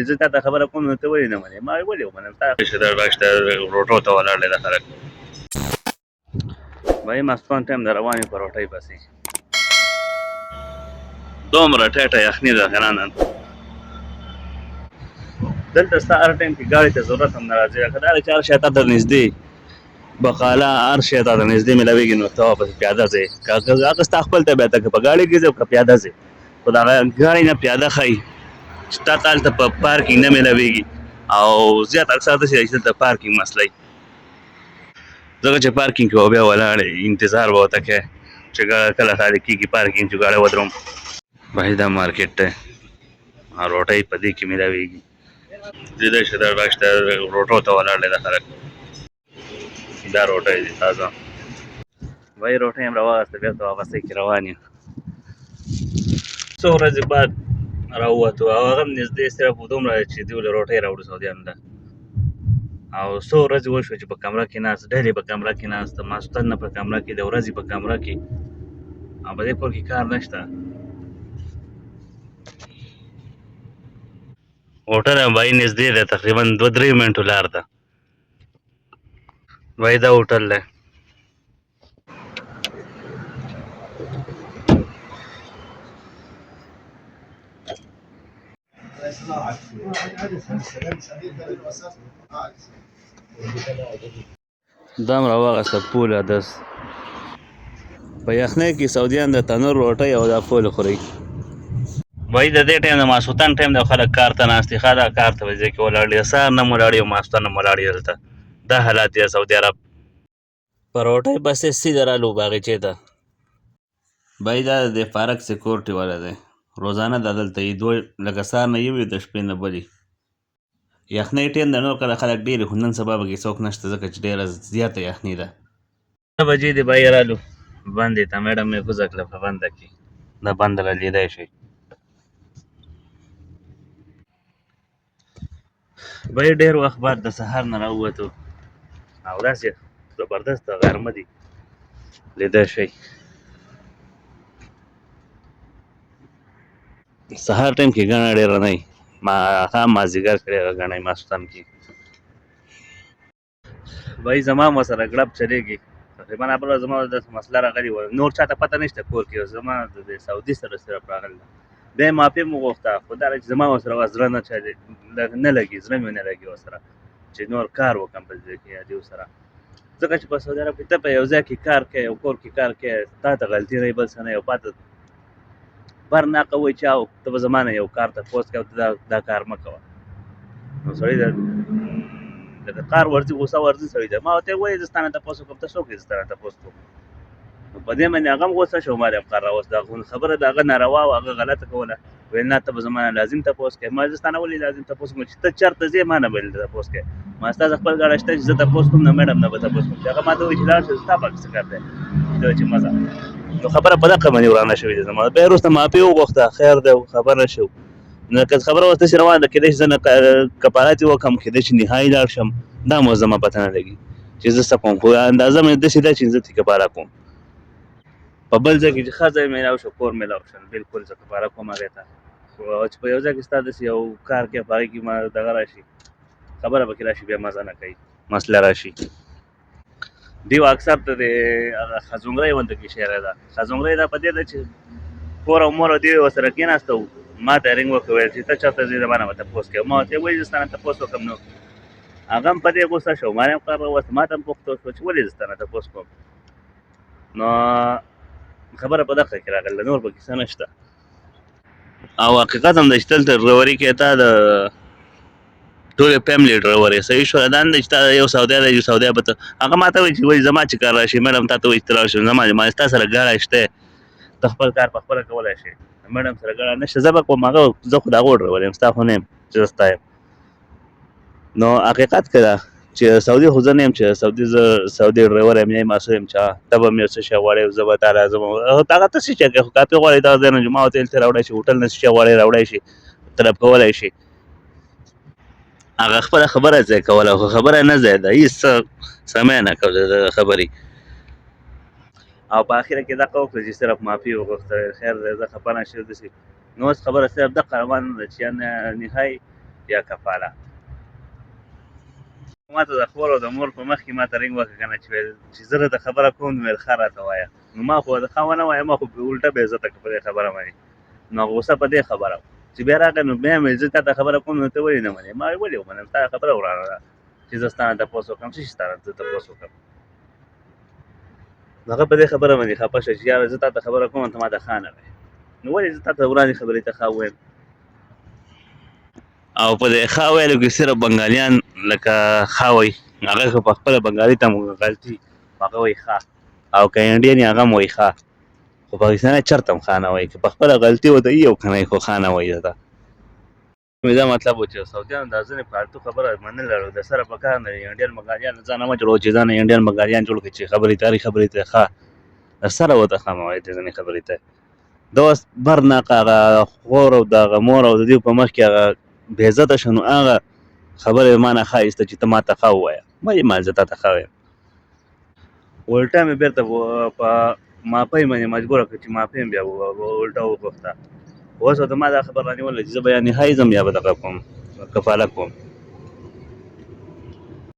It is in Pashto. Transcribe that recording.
زه تا ته خبره کوم نو ته ولې نه منې؟ ما ولې ومنم؟ تا باشته روټو ته ولاړ دی دا خلک. بھائی ماسپښین ټایم د روان یو په روټۍ پسې. دومره ټیټه یخني ده که نه نن دلته ستا هر ټایم کې ګاډي ته ضرورت هم نه راځي. که دا دی چې هر شی تا ته نږدې بقاله هر شی تا ته نږدې میلاوېږي نو ته واپس پیاده ځې. هغه ستا خپل طبیعت ده، که په ګاډي کې ځې او که پیاده ځې، خو د هغه ګاډي نه پیاده ښایي چې تا ته هلته په پارکینګ نه میلاوېږي او زیات اکثر داسې دی چې دلته پارکینګ مسله وي. ځکه چې پارکینګ کې به بیا ولاړ انتظار به ورته کوې چې کله خالي کېږي پارکینګ چې ګاډی ودروم. بھائی دا مارکیټ دی، روټۍ په دې کې میلاوېږي. لیدی شي دا باشته روټو ته ولاړ دی دا خلک. دا روټۍ دي تازه. بھائی روټۍ هم راواخېسته، بېرته واپسۍ کې روان یم. څو ورځې بعد راووتو او هغه هم نږدې صرف دومره چې دوی له روټۍ راوړو سعودیانو ته. او څو ورځې وشوه چې په کمره کې ناست، ډېرې په کمره کې ناست، ماسخوتن نه په کمره کې، د ورځې په کمره کې، او په دې کور کې کار نشته. هوټل هم بھائی نږدې دی، تقریبا 2-3 منټو لار ده. بھائی دا هوټل دی. دا هم راواخېسته پول عدس. په یخنۍ کې سعودیان د تنور روټۍ او دا پول خوري. بھائی د دې ټایم د ماسخوتن ټایم د خلک کار ته ناست دي. ښه دا کار ته به ځای کې ولاړ دي، د سهار نه هم ولاړ دي او ماسخوتن هم ولاړ دي دلته. دا حالات دی د سعودي عرب. په روټۍ پسې سیده رالو باغچې ته. بھائی دا د فارک سیکورټي والا دی، روزانه دا دلته یي، لکه سهار نه یو د شپې نه بلې. یخنۍ ټایم د نور کله خلک ډېر خو نن سبا پکې څوک نشته ځکه چې ډېره زیاته یخني ده. 9 بجې دی بھائی رالو بندې ته، میډم مې کوزه کړه په بنده کې. دا بنده له لیدی شئ. بھائی ډېر وخت بعد د سهار نه راووتو او داسې زبردسته غرمه دي، لیدی شئ. سهار ټایم کې ګڼه ډېره نه وي، ماښام مازدیګر کې ډېره ګڼه وي، ماسخوتن کې. بھائی زما هم ورسره ګړب چلېږي. تقریبا بله ورځ زما داسې مسله راغلې وه، نور چاته پته نشته کور کې، زما د سعودي سره صرف راغلی ده. بیا یې معافي مې وغوښته، خو دا ده چې زما ورسره زړه نه لګي، زړه مې نه لګي ورسره چې نور کار وکړم په دې کې یا دې ورسره. ځکه چې په سعودي عرب کې ته په یو ځای کې کار کوې او کور کې کار کوې، تا ته غلطي نه وي بل څه نه وي، او پاته بر نه کوئ چا او ته به زما نه یو کار تپوس کوې او دا کار مه کوه. نو سړی لکه کار ورځي غوسه ورځي سړي ته. ما ورته وویل زه ستا نه تپوس وکړم، ته څوک یې زه ستا نه تپوس کوم؟ نو په دې باندې هغه هم غوسه شو، ما دې هم کار راوست. دا خبره د هغه ناروا او هغه غلطه کوله. ویل نه ته به زما نه لازم تپوس کوې. ما زه ستا نه ولې لازم تپوس کوم چې ته چېرته ځې ما نه به تپوس کوې. ما ستا خپل ګاډی شته چې زه تپوس کوم، نو میډم نه به تپوس کوم. چې هغه ما ته ووایي چې لاړ شه ستا پکې څه کار دی. ته چې مزه نو خبره په دغه باندې ورانه شوې ده زما. بیا وروسته معافي وغوښته، خیر دی خبره شو. نو که خبره اوس داسې روانه ده، کېدای شي زه نه کفارات یې وکړم، کېدای شي نهایي لاړ شم، دا مو زما پته نه لګي چې زه څه کوم. خو اندازه مې داسې ده چې زه ترې کفاره کوم. په بل ځای کې چې ښه ځای میلاو شو، کور میلاو شو، بلکل زه کفاره کوم هغې ته. خو چې په یو ځای کې ستا داسې یو کار کوې په هغې کې ما دغه را شي، خبره پکې را شي، بیا مزه نه کوي، مسله را شي. دیو اکثر ته د هغه خزونګرۍ غونته کې شعر ده. خزونګرۍ دا په دې ده چې کور او مور او دوی ورسره کېناسته وو، ما ته رینګ وکړ، ویل چې ته چېرته ځې زما نه به تپوس کوې. ما ورته وویل زه ستا نه تپوس وکړم. نو هغه هم په دې غوسه شو، ما هم کار راوست، ما ته هم پوښتنه وشوه چې ولې زه ستا نه تپوس کوم. نو خبره په دغه کې راغله، نور پکې څه نشته. او حقیقت هم دی چې دلته ډرایوري کې تا د ټولې فیملي ډرایوري صحیح شوه. دا نه دی چې تا یو سعودی دی، یو سعودی به ته هغه ما ته وایي چې وایي زما چې کار راشي، میډم تا ته وایي چې ته لاړ شې، ما ستا سره ګاډی شته، ته خپل کار په خپله کولی شې. میډم سره ګاډی نشته، زه به کوم، هغه زه خو د هغو ډرایور یم، ستا خو نه یم چې زه ستا یم. نو حقیقت کې ده چې سعودي خو زه نه یم چې سعودي ډرایور یم یا مسؤل یم چې ته به مې یو څه شی غواړې زه به تا لازم هغه ته څه شی کوې، خو کاپي غواړې دغه ځای نه ما ورته ویل ته راوړی شي، هوټل نه څه شی غواړې راوړی شي، طلب کولی شي. هغه خپله خبره ځای کوله، خو خبره نه ځای ده، هېڅ څه سمی نه کوله د خبرې. او په اخره کې دغه وکړه چې صرف معافي وغوښته، خیر دی زه خفه نه شې، داسې نو اوس خبره صرف دغه روانه ده چې یا نهایي یا کفاله. ما ته د خور او د مور په مخ کې ما ته رنګ وکړه که نه چې زه درته خبره کوم نو ویل ښه راته وایه. نو ما خو د ښه ونه وایه، ما خو الټه بې عزته کړه په دې خبره باندې. نو غوسه په دې خبره وه چې بیا راغی نو بیا مې زه تا ته خبره کوم نو ته ولې نه منې؟ ما ویل ولې ومنم، ستا خبره ورانه ده چې زه ستا نه تپوس وکړم. څه شي ستا نه زه تپوس وکړم؟ نو هغه په دې خبره باندې خفه شوه چې یاره زه تا ته خبره کوم ته ما ته ښه نه وایې. نو ولې زه تا ته ورانې خبرې ته ښه ووایم؟ او په دې ښه ویلو کې صرف بنګالیان لکه ښه وایي، هغه خو په خپله بنګالي ته مو غلطي هغه وایي ښه، او که انډین هغه هم وایي ښه، خو پاکستانی چرته هم ښه نه وایي، که په خپله غلطي ورته وي او که نه خو ښه نه وایي درته. مې دا مطلب و چې سعودیانو دا ځینې فالتو خبره منل لرو د سره په کار نه وي. انډین بنګالیان ځان مه جوړوه چې ځان انډین بنګالیان جوړ کړي چې خبرې تاري خبرې ته ښه د سره ورته ښه مه وایي دې ځینې خبرې ته. دا اوس برناقه هغه خور او د هغه مور او د دوی په مخ کې هغه بې عزته شو، نو هغه خبرې ما نه ښه ایسته چې ته ما ته ښه ووایه. ولې ما زه تا ته ښه وایم؟ الټه مې بېرته په معافۍ باندې مجبوره کړه چې معافي مې بیا الټه وغوښته. اوس ورته ما دا خبره رانیوله چې زه به یا نهایي ځم یا به دغه کوم کفاله کوم.